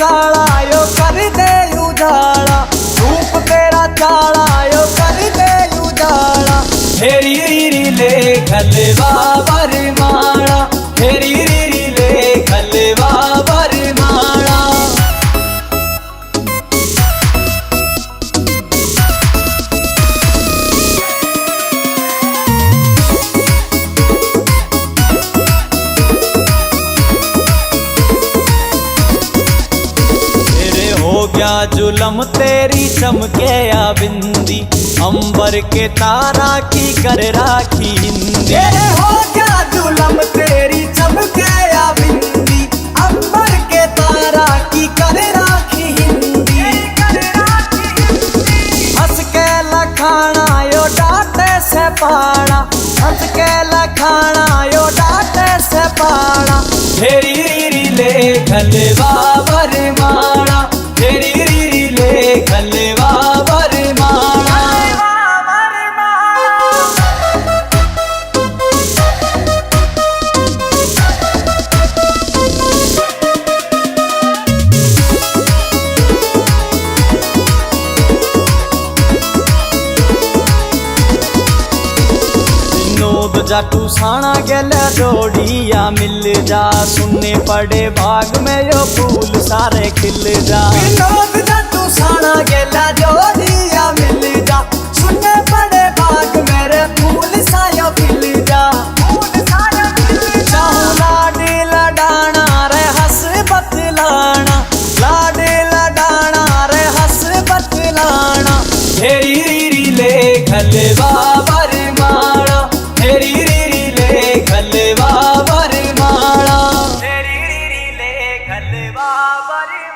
काला यो कर दे उजाला, रूप तेरा काला यो कर दे उजाला। हेरी रीरी ले खलवा बरमाला, हेरी रीरी ले खलवा बरमाला। हो गया जुलम तेरी चमके या बिंदी, अंबर के तारा की कर राखी हिंदी। हो गया जुलम तेरी चमके या बिंदी, अंबर के तारा की कर राखी हिंदी। हंस के लखाना यो डांटे से पाड़ा, हंस के लखाना यो डांटे से पाड़ा। हेरी रीरी ले खलवा बरमाला, हेरी रीरी ले खलवा बरमाला। विनोद जाटू साणा गेले जोड़िया मिल जा, सुनने पड़े बाग में यो फूल सारे खिल जा। विनोद जाटू साणा गेले जोड़िया मिल जा, सुनने पड़े बाग मेरे फूल सायो खिल जा। चाहूं लाडी लडाना रे हंस बतलाना, लाडी लडाना रे हंस बतलाना। हेरी रीरी ले खलवा बरमाला, हेरी रीरी ले खलवा बरमाला, हेरी रीरी ले खलवा बरमाला।